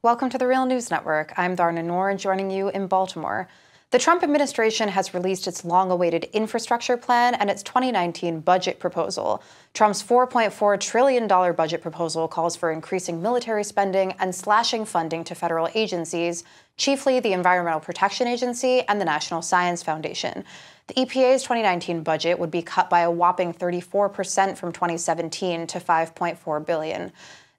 Welcome to the Real News Network. I'm Dharna Noor, joining you in Baltimore. The Trump administration has released its long-awaited infrastructure plan and its 2019 budget proposal. Trump's $4.4 trillion budget proposal calls for increasing military spending and slashing funding to federal agencies, chiefly the Environmental Protection Agency and the National Science Foundation. The EPA's 2019 budget would be cut by a whopping 34% from 2017 to $5.4 billion.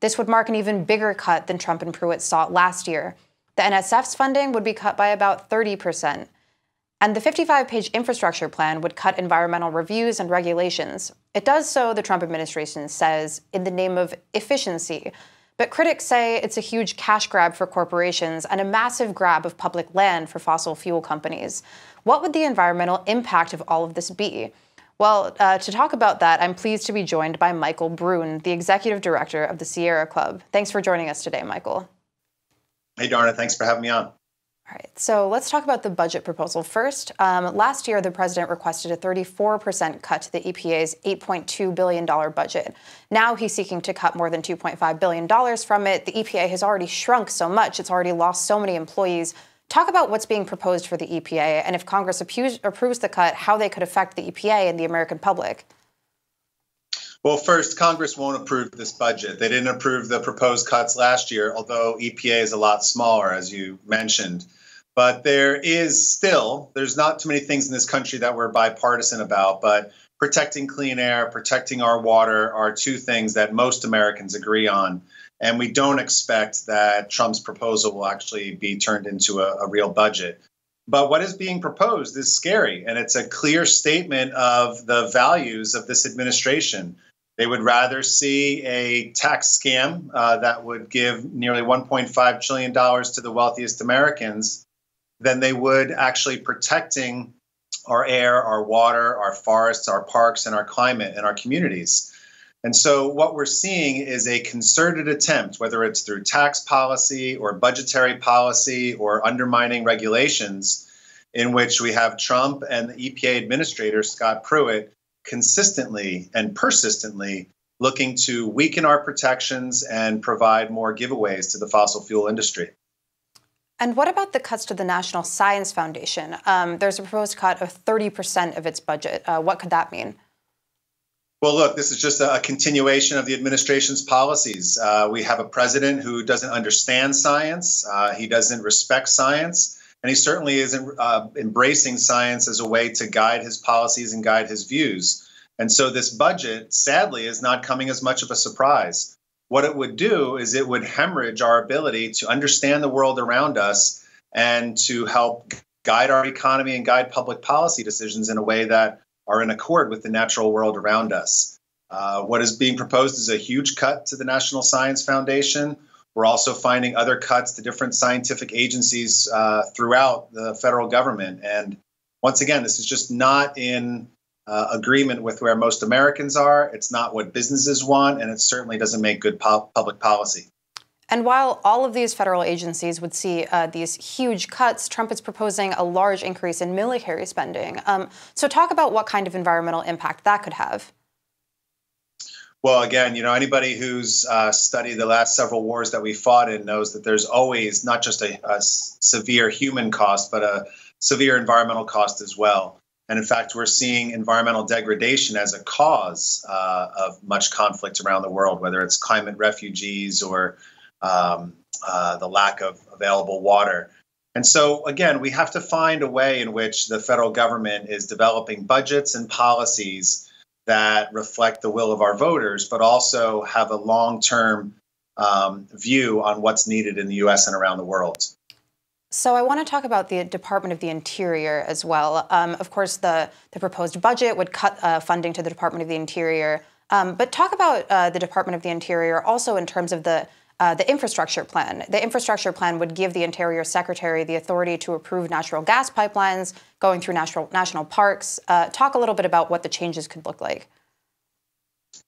This would mark an even bigger cut than Trump and Pruitt sought last year. The NSF's funding would be cut by about 30%. And the 55-page infrastructure plan would cut environmental reviews and regulations. It does so, the Trump administration says, in the name of efficiency. But critics say it's a huge cash grab for corporations and a massive grab of public land for fossil fuel companies. What would the environmental impact of all of this be? Well, to talk about that, I'm pleased to be joined by Michael Brune, the executive director of the Sierra Club. Thanks for joining us today, Michael. Hey, Dharna, thanks for having me on. All right, so let's talk about the budget proposal first. Last year, the president requested a 34% cut to the EPA's $8.2 billion budget. Now he's seeking to cut more than $2.5 billion from it. The EPA has already shrunk so much, it's already lost so many employees. Talk about what's being proposed for the EPA, and if Congress approves the cut, how they could affect the EPA and the American public. Well, first, Congress won't approve this budget. They didn't approve the proposed cuts last year, although EPA is a lot smaller, as you mentioned. But there's not too many things in this country that we're bipartisan about, but protecting clean air, protecting our water are two things that most Americans agree on. And we don't expect that Trump's proposal will actually be turned into a real budget. But what is being proposed is scary, and it's a clear statement of the values of this administration. They would rather see a tax scam that would give nearly $1.5 trillion to the wealthiest Americans than they would actually protecting our air, our water, our forests, our parks, and our climate and our communities. And so what we're seeing is a concerted attempt, whether it's through tax policy or budgetary policy or undermining regulations, in which we have Trump and the EPA administrator, Scott Pruitt, consistently and persistently looking to weaken our protections and provide more giveaways to the fossil fuel industry. And what about the cuts to the National Science Foundation? There's a proposed cut of 30% of its budget. What could that mean? Well, look, this is just a continuation of the administration's policies. We have a president who doesn't understand science. He doesn't respect science. And he certainly isn't embracing science as a way to guide his policies and guide his views. And so this budget, sadly, is not coming as much of a surprise. What it would do is it would hemorrhage our ability to understand the world around us and to help guide our economy and guide public policy decisions in a way that are in accord with the natural world around us. What is being proposed is a huge cut to the National Science Foundation. We're also finding other cuts to different scientific agencies throughout the federal government. And once again, this is just not in agreement with where most Americans are. It's not what businesses want, and it certainly doesn't make good public policy. And while all of these federal agencies would see these huge cuts, Trump is proposing a large increase in military spending. So talk about what kind of environmental impact that could have. Well, again, anybody who's studied the last several wars that we fought in knows that there's always not just a severe human cost, but a severe environmental cost as well. And in fact, we're seeing environmental degradation as a cause of much conflict around the world, whether it's climate refugees or the lack of available water. And so, again, we have to find a way in which the federal government is developing budgets and policies that reflect the will of our voters, but also have a long-term view on what's needed in the U.S. and around the world. So I want to talk about the Department of the Interior as well. Of course, the proposed budget would cut funding to the Department of the Interior. But talk about the Department of the Interior also in terms of the infrastructure plan. The infrastructure plan would give the Interior Secretary the authority to approve natural gas pipelines going through national parks. Talk a little bit about what the changes could look like.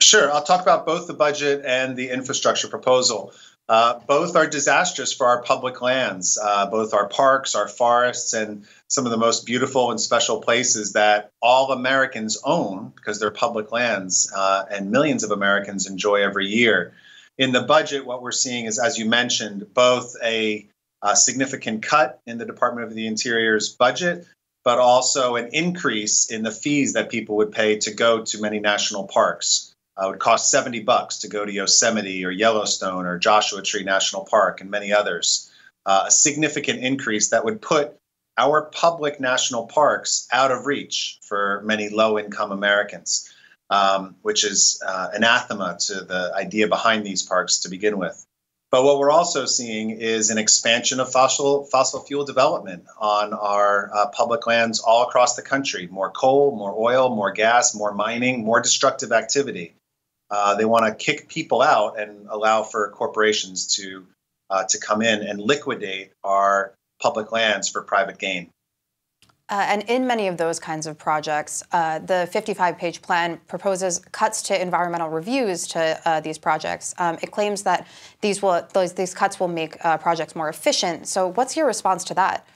Sure. I'll talk about both the budget and the infrastructure proposal. Both are disastrous for our public lands, both our parks, our forests, and some of the most beautiful and special places that all Americans own because they're public lands and millions of Americans enjoy every year. in the budget, what we're seeing is, as you mentioned, both a significant cut in the Department of the Interior's budget, but also an increase in the fees that people would pay to go to many national parks. It would cost $70 to go to Yosemite or Yellowstone or Joshua Tree National Park and many others. A significant increase that would put our public national parks out of reach for many low-income Americans, which is anathema to the idea behind these parks to begin with. But what we're also seeing is an expansion of fossil fuel development on our public lands all across the country. More coal, more oil, more gas, more mining, more destructive activity. They want to kick people out and allow for corporations to come in and liquidate our public lands for private gain. And in many of those kinds of projects, the 55-page plan proposes cuts to environmental reviews to these projects. It claims that these cuts will make projects more efficient. So what's your response to that?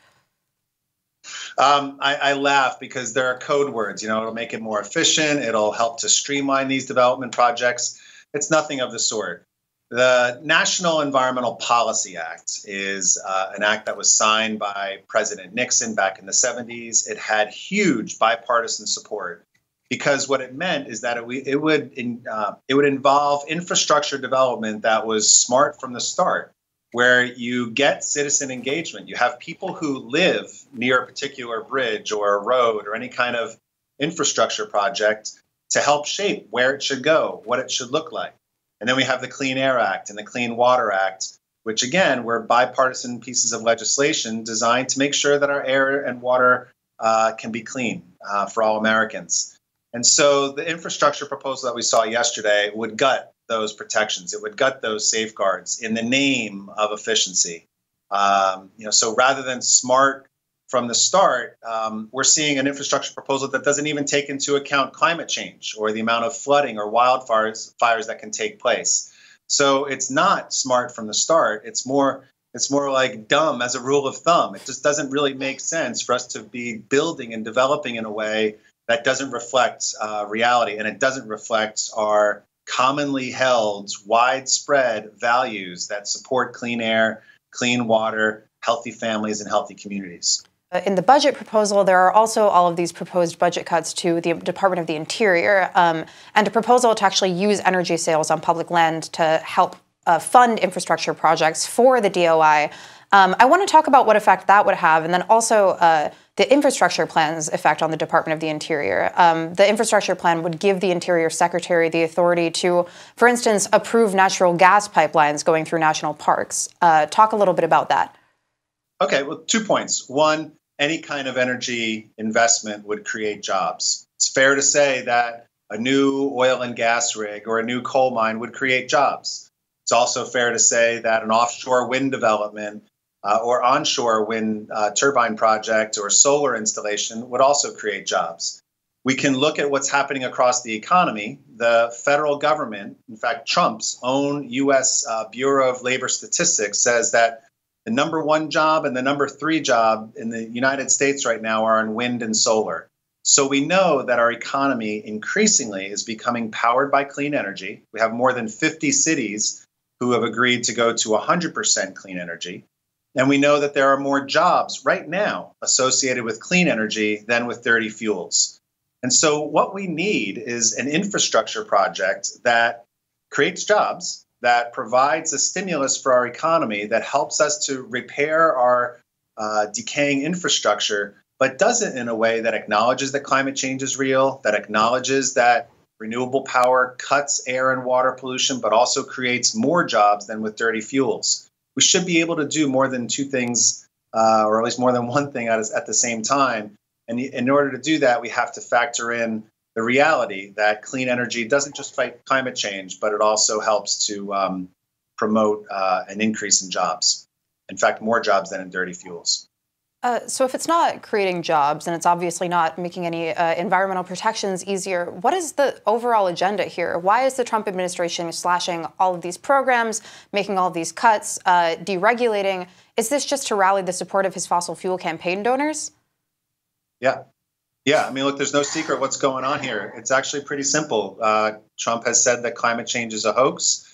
I laugh because there are code words. It'll make it more efficient. It'll help to streamline these development projects. It's nothing of the sort. The National Environmental Policy Act is an act that was signed by President Nixon back in the 70s. It had huge bipartisan support because what it meant is that it would involve infrastructure development that was smart from the start, where you get citizen engagement. You have people who live near a particular bridge or a road or any kind of infrastructure project to help shape where it should go, what it should look like. And then we have the Clean Air Act and the Clean Water Act, which, again, were bipartisan pieces of legislation designed to make sure that our air and water can be clean for all Americans. And so the infrastructure proposal that we saw yesterday would gut those protections. It would gut those safeguards in the name of efficiency. So rather than smart from the start, we're seeing an infrastructure proposal that doesn't even take into account climate change or the amount of flooding or wildfires that can take place. So it's not smart from the start. It's more like dumb as a rule of thumb. It just doesn't really make sense for us to be building and developing in a way that doesn't reflect reality, and it doesn't reflect our commonly held, widespread values that support clean air, clean water, healthy families, and healthy communities. In the budget proposal, there are also all of these proposed budget cuts to the Department of the Interior and a proposal to actually use energy sales on public land to help fund infrastructure projects for the DOI. I want to talk about what effect that would have, and then also the infrastructure plan's effect on the Department of the Interior. The infrastructure plan would give the Interior Secretary the authority to, for instance, approve natural gas pipelines going through national parks. Talk a little bit about that. Okay, well, 2 points. One, any kind of energy investment would create jobs. It's fair to say that a new oil and gas rig or a new coal mine would create jobs. It's also fair to say that an offshore wind development or onshore wind turbine project or solar installation would also create jobs. We can look at what's happening across the economy. The federal government, in fact, Trump's own U.S. Bureau of Labor Statistics says that the number one job and the number three job in the United States right now are in wind and solar. So we know that our economy increasingly is becoming powered by clean energy. We have more than 50 cities who have agreed to go to 100% clean energy. And we know that there are more jobs right now associated with clean energy than with dirty fuels. And so what we need is an infrastructure project that creates jobs, that provides a stimulus for our economy, that helps us to repair our decaying infrastructure, but does it in a way that acknowledges that climate change is real, that acknowledges that renewable power cuts air and water pollution, but also creates more jobs than with dirty fuels. We should be able to do more than two things, or at least more than one thing at the same time. And in order to do that, we have to factor in the reality that clean energy doesn't just fight climate change, but it also helps to promote an increase in jobs. In fact, more jobs than in dirty fuels. So if it's not creating jobs and it's obviously not making any environmental protections easier, what is the overall agenda here? Why is the Trump administration slashing all of these programs, making all of these cuts, deregulating? Is this just to rally the support of his fossil fuel campaign donors? Yeah, I mean, look, there's no secret what's going on here. It's actually pretty simple. Trump has said that climate change is a hoax.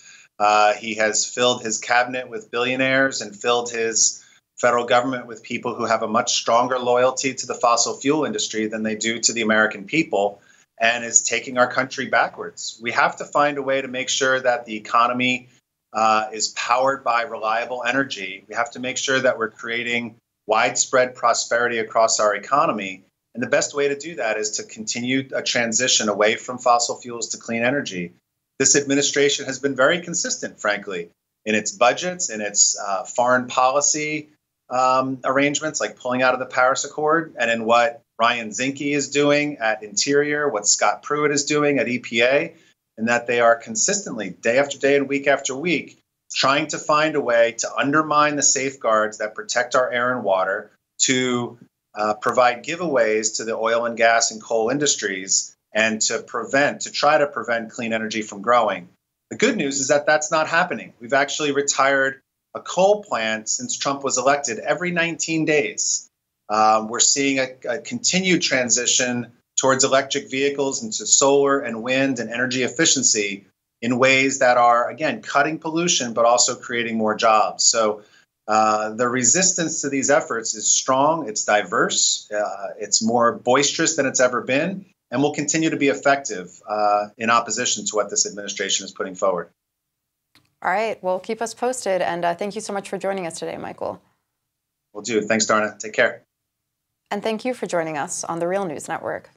He has filled his cabinet with billionaires and filled his federal government with people who have a much stronger loyalty to the fossil fuel industry than they do to the American people, and is taking our country backwards. We have to find a way to make sure that the economy is powered by reliable energy. We have to make sure that we're creating widespread prosperity across our economy. And the best way to do that is to continue a transition away from fossil fuels to clean energy. This administration has been very consistent, frankly, in its budgets, in its foreign policy arrangements, like pulling out of the Paris Accord, and in what Ryan Zinke is doing at Interior, what Scott Pruitt is doing at EPA, and that they are consistently, day after day and week after week, trying to find a way to undermine the safeguards that protect our air and water, to provide giveaways to the oil and gas and coal industries, and to try to prevent clean energy from growing. The good news is that that's not happening. We've actually retired a coal plant since Trump was elected every 19 days. We're seeing a continued transition towards electric vehicles and to solar and wind and energy efficiency in ways that are, again, cutting pollution, but also creating more jobs. So the resistance to these efforts is strong, it's diverse, it's more boisterous than it's ever been, and will continue to be effective in opposition to what this administration is putting forward. All right, well, keep us posted, and thank you so much for joining us today, Michael. Will do. Thanks, Darna. Take care. And thank you for joining us on the Real News Network.